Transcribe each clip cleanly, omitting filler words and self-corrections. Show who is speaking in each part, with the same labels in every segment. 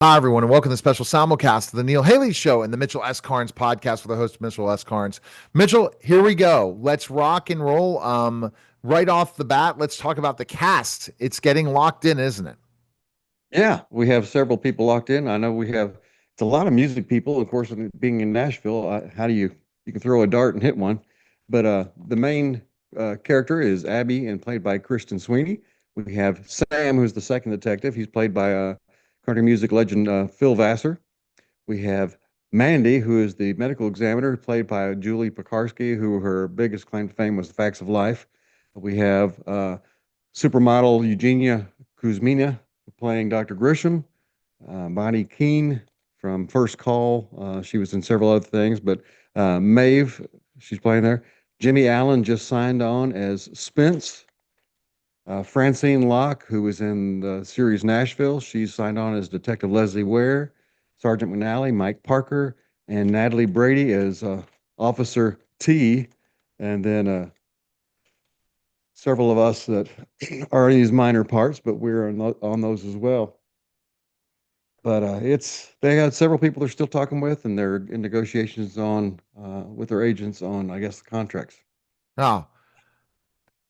Speaker 1: Hi, everyone, and welcome to the special simulcast of the Neil Haley Show and the Mitchell S. Karnes podcast with the host, Mitchell S. Karnes. Mitchell, here we go. Let's rock and roll. Right off the bat, let's talk about the cast. It's getting locked in, isn't it?
Speaker 2: Yeah, we have several people locked in. I know it's a lot of music people. Of course, being in Nashville, how do you can throw a dart and hit one. But the main character is Abby and played by Christian Sweeney. We have Sam, who's the second detective. He's played by country music legend Phil Vassar. We have Mandy, who is the medical examiner, played by Julie Piekarski, who her biggest claim to fame was The Facts of Life. We have supermodel Eugenia Kuzmina playing Dr. Grisham, Bonnie Keene from First Call. She was in several other things, but Maeve, she's playing there. Jimmie Allen just signed on as Spence. Francine Locke, who was in the series Nashville, she's signed on as Detective Leslie Ware. Sergeant McNally, Mike Parker, and Natalie Brady as Officer T. And then several of us that are in these minor parts, but we're on those as well. But they got several people they're still talking with, and they're in negotiations on with their agents on, I guess, the contracts.
Speaker 1: Oh,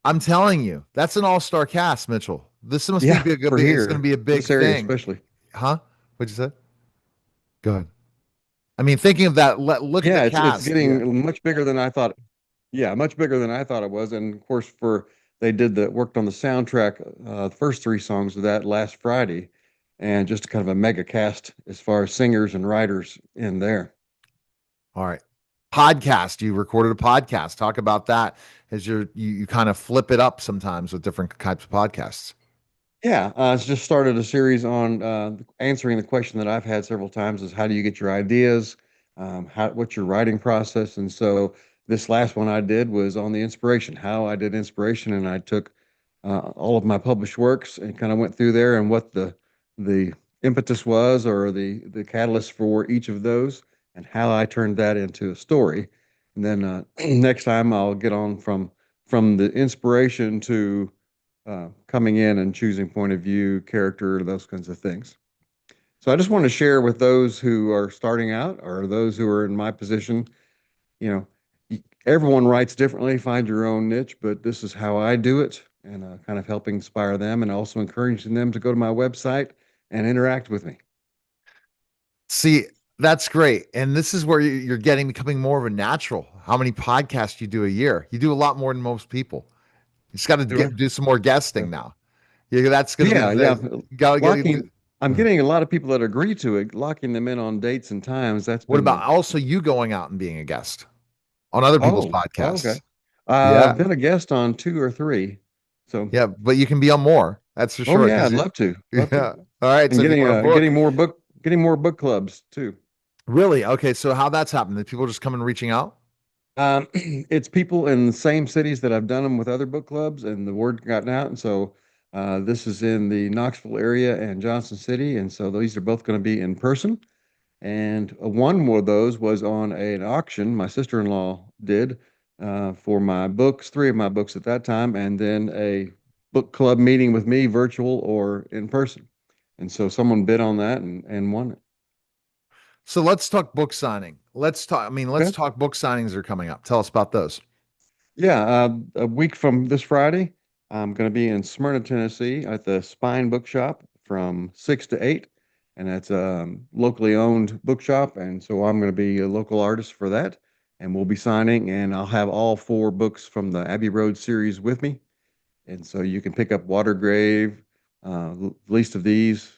Speaker 1: I'm telling you, that's an all-star cast, Mitchell. This must be
Speaker 2: Yeah,
Speaker 1: big.
Speaker 2: for
Speaker 1: It's going to
Speaker 2: here,
Speaker 1: be a big
Speaker 2: this area
Speaker 1: thing,
Speaker 2: especially.
Speaker 1: huh? What'd you say? Go ahead. I mean, thinking of that, look at the
Speaker 2: Yeah, it's
Speaker 1: cast. Yeah.
Speaker 2: getting much bigger than I thought. Yeah, much bigger than I thought it was. And of course, they did worked on the soundtrack, the first three songs of that last Friday, and just kind of a mega cast as far as singers and writers in there.
Speaker 1: All right. Podcast. You recorded a podcast. Talk about that as you kind of flip it up sometimes with different types of podcasts.
Speaker 2: Yeah, it's just started a series on answering the question that I've had several times: is how do you get your ideas? What's your writing process? And so this last one I did was on the inspiration, how I did inspiration, and I took all of my published works and kind of went through there and what the impetus was or the catalyst for each of those, and how I turned that into a story. And then next time I'll get on from the inspiration to coming in and choosing point of view, character, those kinds of things. So I just want to share with those who are starting out or those who are in my position, you know, everyone writes differently, find your own niche, but this is how I do it, and kind of helping inspire them and also encouraging them to go to my website and interact with me.
Speaker 1: See, that's great. And this is where you're getting becoming more of a natural. How many podcasts you do a year? You do a lot more than most people. You just got to
Speaker 2: Do I?
Speaker 1: do some more
Speaker 2: Yeah.
Speaker 1: guesting now. Yeah, that's going to be
Speaker 2: Yeah, yeah.
Speaker 1: got
Speaker 2: Locking, I'm getting a lot of people that agree to it, locking them in on dates and times. That's
Speaker 1: what
Speaker 2: been
Speaker 1: about
Speaker 2: the
Speaker 1: also you going out and being a guest on other people's
Speaker 2: okay.
Speaker 1: podcasts?
Speaker 2: I've
Speaker 1: Yeah.
Speaker 2: been a guest on two or three. So,
Speaker 1: Yeah, but you can be on more. That's for
Speaker 2: oh
Speaker 1: sure.
Speaker 2: yeah,
Speaker 1: Cause
Speaker 2: I'd love to, love to.
Speaker 1: yeah. All right.
Speaker 2: And
Speaker 1: So if you want to book,
Speaker 2: getting more book clubs too.
Speaker 1: really? Okay. So how that's happened? Did people just come and reaching out?
Speaker 2: It's people in the same cities that I've done them with other book clubs, and the word gotten out. And so this is in the Knoxville area and Johnson City, and so these are both going to be in person. And one more of those was on an auction my sister-in-law did for my books, three of my books at that time, and then a book club meeting with me, virtual or in person. And so someone bid on that and won it.
Speaker 1: So let's talk book signing. Let's talk. I mean, let's
Speaker 2: Okay.
Speaker 1: talk book signings are coming up. Tell us about those.
Speaker 2: Yeah, a week from this Friday, I'm going to be in Smyrna, Tennessee at the Spine Bookshop from 6 to 8. And that's a locally owned bookshop. And so I'm going to be a local artist for that. And we'll be signing, and I'll have all four books from the Abbey Road series with me. And so you can pick up Water Grave, Least of These,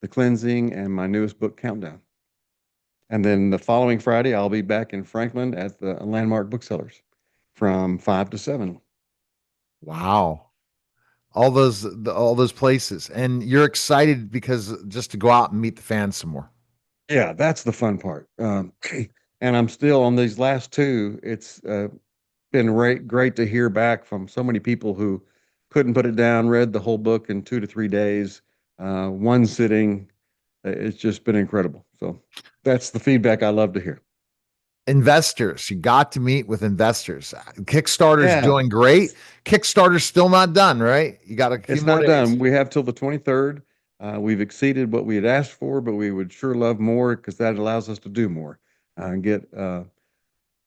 Speaker 2: The Cleansing, and my newest book, Countdown. And then the following Friday, I'll be back in Franklin at the Landmark Booksellers from 5 to 7.
Speaker 1: Wow. All those places. And you're excited because just to go out and meet the fans some more.
Speaker 2: Yeah, that's the fun part. And I'm still on these last two. It's been great to hear back from so many people who couldn't put it down, read the whole book in 2 to 3 days, one sitting. It's just been incredible. So that's the feedback I love to hear.
Speaker 1: Investors, you got to meet with investors. Kickstarter's
Speaker 2: Yeah,
Speaker 1: doing great. Kickstarter's still not done, right? You got a few
Speaker 2: it's
Speaker 1: more
Speaker 2: not
Speaker 1: days.
Speaker 2: done. We have till the 23rd. We've exceeded what we had asked for, but we would sure love more because that allows us to do more and get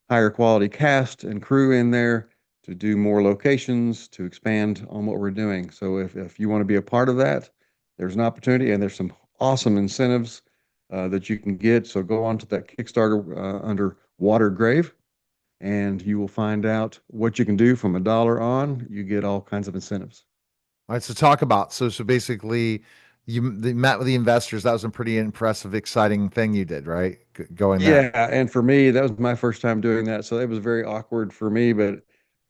Speaker 2: higher quality cast and crew in there to do more locations, to expand on what we're doing. So if you want to be a part of that, there's an opportunity, and there's some awesome incentives that you can get. So go on to that Kickstarter under Water Grave, and you will find out what you can do from $1 on. You get all kinds of incentives.
Speaker 1: All right, so talk about so basically, they met with the investors. That was a pretty impressive, exciting thing you did, right? Going there.
Speaker 2: Yeah, and for me, that was my first time doing that, so it was very awkward for me. But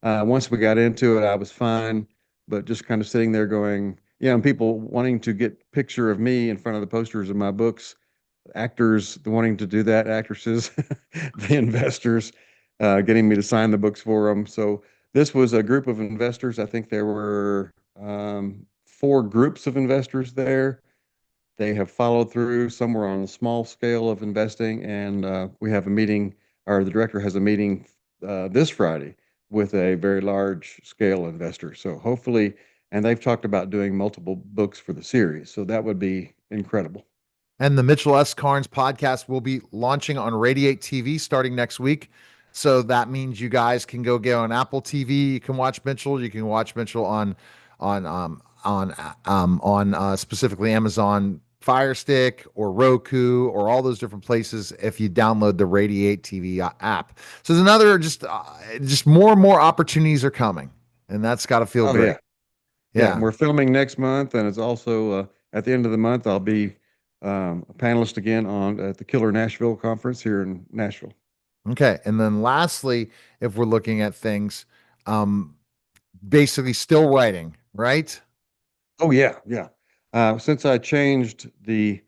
Speaker 2: once we got into it, I was fine. But just kind of sitting there going, yeah, and people wanting to get picture of me in front of the posters of my books, actors wanting to do that, actresses, the investors getting me to sign the books for them. So this was a group of investors. I think there were 4 groups of investors there. They have followed through. Some were on a small scale of investing, and we have a meeting, or the director has a meeting this Friday with a very large scale investor. So hopefully, and they've talked about doing multiple books for the series. So that would be incredible.
Speaker 1: And the Mitchell S. Karnes podcast will be launching on Radiate TV starting next week. So that means you guys can go get on Apple TV. You can watch Mitchell. You can watch Mitchell on specifically Amazon Fire Stick or Roku or all those different places if you download the Radiate TV app. So there's another just more and more opportunities are coming, and that's got to feel
Speaker 2: Oh
Speaker 1: great.
Speaker 2: yeah, yeah.
Speaker 1: Yeah.
Speaker 2: We're filming next month, and it's also at the end of the month. I'll be a panelist again on at the Killer Nashville conference here in Nashville.
Speaker 1: Okay. And then lastly, if we're looking at things, um, basically still writing, right?
Speaker 2: Oh yeah, yeah. Since I changed the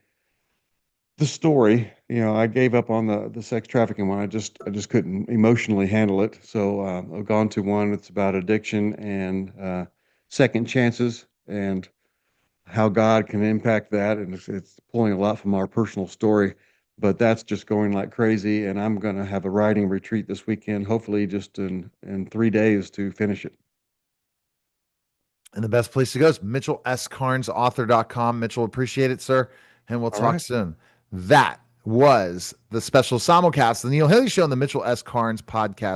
Speaker 2: story, I gave up on the sex trafficking one. I just couldn't emotionally handle it. So I've gone to one that's about addiction and second chances and how God can impact that. And it's pulling a lot from our personal story, but that's just going like crazy. And I'm going to have a writing retreat this weekend, hopefully just in 3 days to finish it.
Speaker 1: And the best place to go is MitchellSCarnesAuthor.com. Mitchell, appreciate it, sir. And we'll
Speaker 2: All
Speaker 1: talk
Speaker 2: right.
Speaker 1: soon. That was the special simulcast, the Neil Haley Show on the Mitchell S. Karnes podcast.